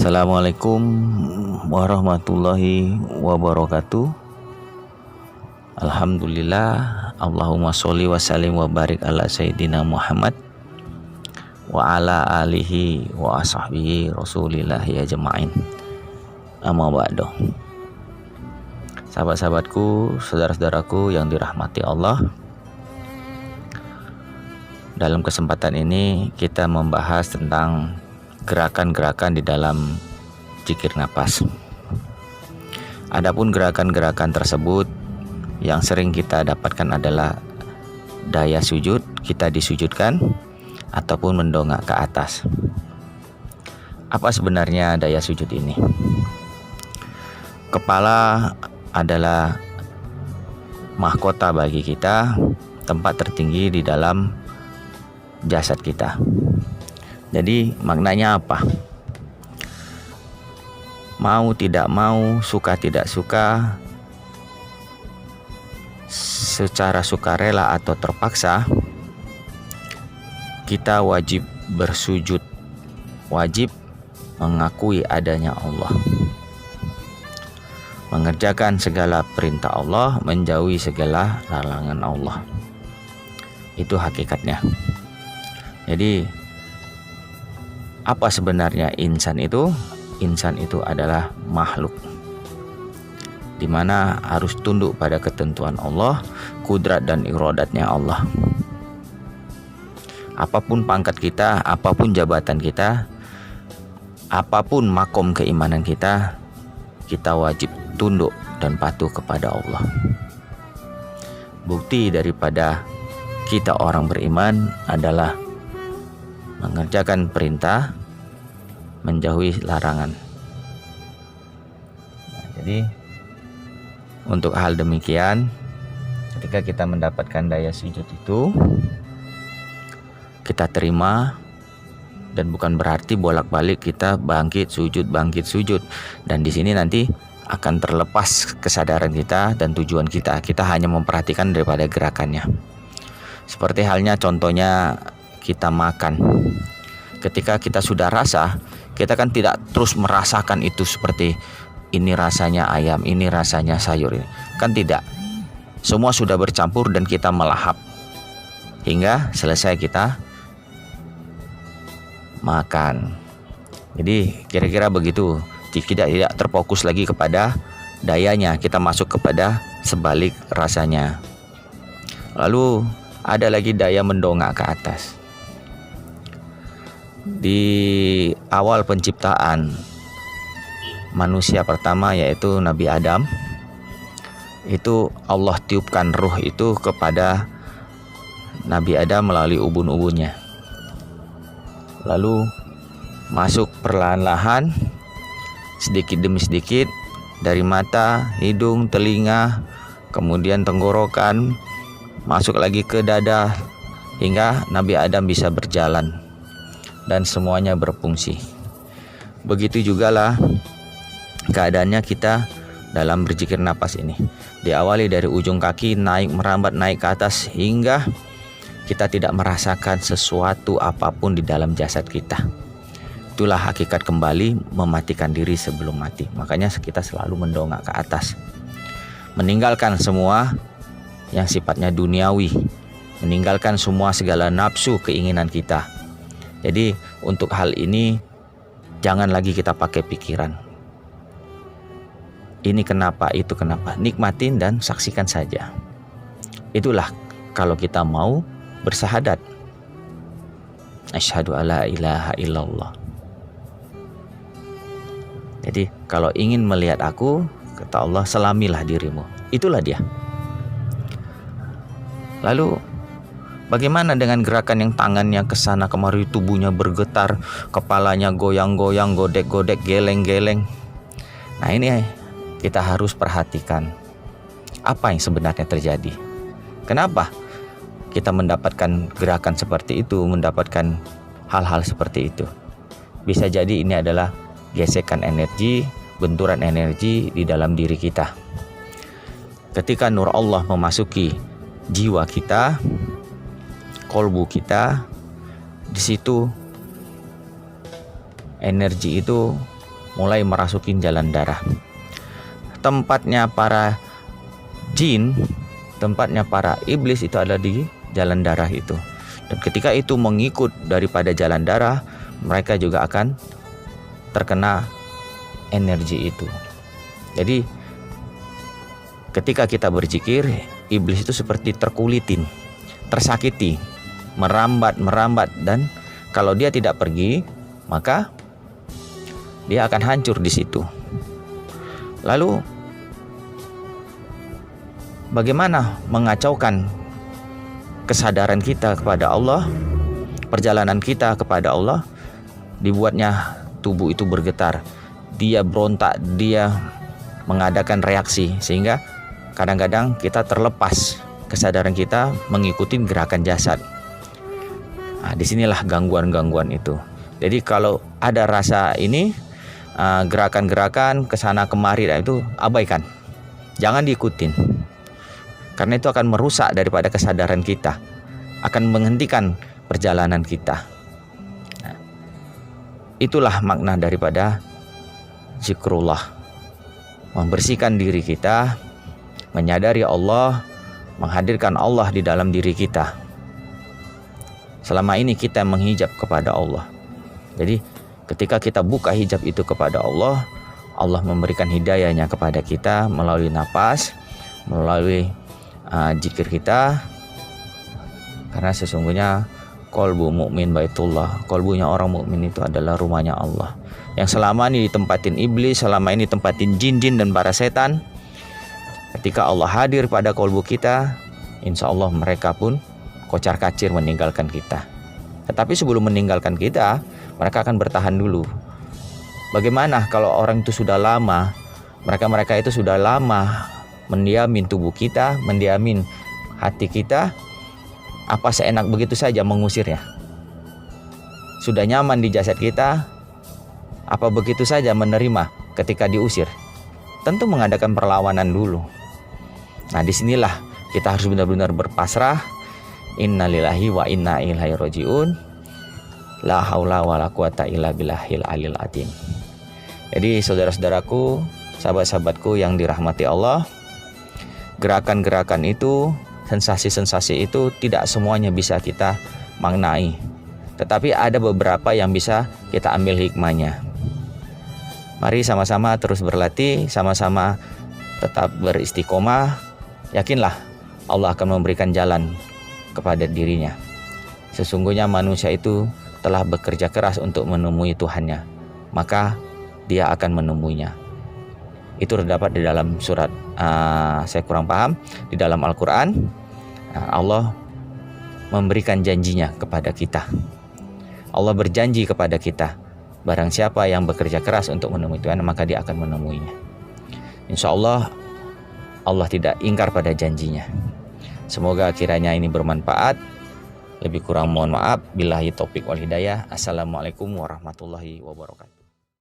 Assalamualaikum warahmatullahi wabarakatuh. Alhamdulillah, Allahumma sholli wa sallim wa barik ala Sayyidina Muhammad wa ala alihi wa ashabihi rasulillahi ajma'in. Amma ba'du. Sahabat-sahabatku, saudara-saudaraku yang dirahmati Allah, dalam kesempatan ini kita membahas tentang gerakan-gerakan di dalam zikir napas. Adapun gerakan-gerakan tersebut yang sering kita dapatkan adalah daya sujud, kita disujudkan ataupun mendongak ke atas. Apa sebenarnya daya sujud ini? Kepala adalah mahkota bagi kita, tempat tertinggi di dalam jasad kita. Jadi maknanya apa? Mau tidak mau, suka tidak suka, secara sukarela atau terpaksa, kita wajib bersujud, wajib mengakui adanya Allah, mengerjakan segala perintah Allah, menjauhi segala larangan Allah. Itu hakikatnya. Jadi apa sebenarnya insan itu? Insan itu adalah makhluk di mana harus tunduk pada ketentuan Allah, kudrat dan iradatnya Allah. Apapun pangkat kita, apapun jabatan kita, apapun makom keimanan kita, kita wajib tunduk dan patuh kepada Allah. Bukti daripada kita orang beriman adalah mengerjakan perintah, menjauhi larangan. Jadi untuk hal demikian, ketika kita mendapatkan daya sujud itu, kita terima, dan bukan berarti bolak-balik kita bangkit sujud. Dan di sini nanti akan terlepas kesadaran kita dan tujuan kita. Kita hanya memperhatikan daripada gerakannya. Seperti halnya contohnya kita makan. Ketika kita sudah rasa, kita kan tidak terus merasakan itu seperti ini rasanya ayam, ini rasanya sayur. Kan tidak. Semua sudah bercampur dan kita melahap hingga selesai kita makan. Jadi kira-kira begitu. Tidak terfokus lagi kepada dayanya, kita masuk kepada sebalik rasanya. Lalu ada lagi daya mendongak ke atas. Di awal penciptaan manusia pertama, yaitu Nabi Adam, itu Allah tiupkan ruh itu kepada Nabi Adam melalui ubun-ubunnya. Lalu masuk perlahan-lahan, sedikit demi sedikit, dari mata, hidung, telinga, kemudian tenggorokan, masuk lagi ke dada, hingga Nabi Adam bisa berjalan dan semuanya berfungsi. Begitu jugalah keadaannya kita dalam berzikir napas ini. Diawali dari ujung kaki, merambat naik ke atas hingga kita tidak merasakan sesuatu apapun di dalam jasad kita. Itulah hakikat kembali mematikan diri sebelum mati. Makanya kita selalu mendongak ke atas, meninggalkan semua yang sifatnya duniawi, meninggalkan semua segala nafsu keinginan kita. Jadi untuk hal ini jangan lagi kita pakai pikiran. Ini kenapa, itu kenapa. Nikmatin dan saksikan saja. Itulah kalau kita mau bersahadat. Asyhadu alla ilaha illallah. Jadi kalau ingin melihat aku, kata Allah, selamilah dirimu. Itulah dia. Lalu bagaimana dengan gerakan yang tangannya kesana kemari, tubuhnya bergetar, kepalanya goyang-goyang, godek-godek, geleng-geleng. Nah ini kita harus perhatikan apa yang sebenarnya terjadi. Kenapa kita mendapatkan gerakan seperti itu, mendapatkan hal-hal seperti itu? Bisa jadi ini adalah gesekan energi, benturan energi di dalam diri kita. Ketika nur Allah memasuki jiwa kita, kolbu kita, di situ energi itu mulai merasukin jalan darah. Tempatnya para jin, tempatnya para iblis itu adalah di jalan darah itu. Dan ketika itu mengikut daripada jalan darah, mereka juga akan terkena energi itu. Jadi ketika kita berzikir, iblis itu seperti terkulitin, tersakiti, merambat, dan kalau dia tidak pergi, maka dia akan hancur di situ. Lalu bagaimana mengacaukan kesadaran kita kepada Allah, perjalanan kita kepada Allah? Dibuatnya tubuh itu bergetar, dia berontak, dia mengadakan reaksi, sehingga kadang-kadang kita terlepas kesadaran kita mengikuti gerakan jasad. Nah, disinilah gangguan-gangguan itu. Jadi kalau ada rasa ini, gerakan-gerakan kesana kemari, itu abaikan, jangan diikutin, karena itu akan merusak daripada kesadaran kita, akan menghentikan perjalanan kita. Nah, itulah makna daripada zikrullah, membersihkan diri kita, menyadari Allah, menghadirkan Allah di dalam diri kita. Selama ini kita menghijab kepada Allah. Jadi ketika kita buka hijab itu kepada Allah, Allah memberikan hidayahnya kepada kita melalui napas, melalui zikir kita. Karena sesungguhnya qalbu mukmin baitullah, kalbunya orang mukmin itu adalah rumahnya Allah. Yang selama ini ditempatin iblis, selama ini ditempatin jin-jin dan para setan, ketika Allah hadir pada kalbu kita, insya Allah mereka pun kocar kacir meninggalkan kita. Tetapi sebelum meninggalkan kita, mereka akan bertahan dulu. Bagaimana kalau orang itu sudah lama, mereka itu sudah lama mendiamin tubuh kita, mendiamin hati kita, apa seenak begitu saja mengusirnya? Sudah nyaman di jasad kita, apa begitu saja menerima ketika diusir? Tentu mengadakan perlawanan dulu. Nah, disinilah kita harus benar-benar berpasrah. Innalillahi wa inna ilaihi rajiun. La haula wala quwata illa billahil alil azim. Jadi saudara-saudaraku, sahabat-sahabatku yang dirahmati Allah, gerakan-gerakan itu, sensasi-sensasi itu tidak semuanya bisa kita maknai. Tetapi ada beberapa yang bisa kita ambil hikmahnya. Mari sama-sama terus berlatih, sama-sama tetap beristiqomah. Yakinlah Allah akan memberikan jalan kepada dirinya. Sesungguhnya manusia itu telah bekerja keras untuk menemui Tuhannya, maka dia akan menemuinya. Itu terdapat di dalam surat, saya kurang paham, di dalam Al-Quran. Allah memberikan janjinya kepada kita. Allah berjanji kepada kita, barang siapa yang bekerja keras untuk menemui Tuhan, maka dia akan menemuinya. Insya Allah, Allah tidak ingkar pada janjinya. Semoga kiranya ini bermanfaat. Lebih kurang mohon maaf. Billahi taufik wal hidayah. Assalamualaikum warahmatullahi wabarakatuh.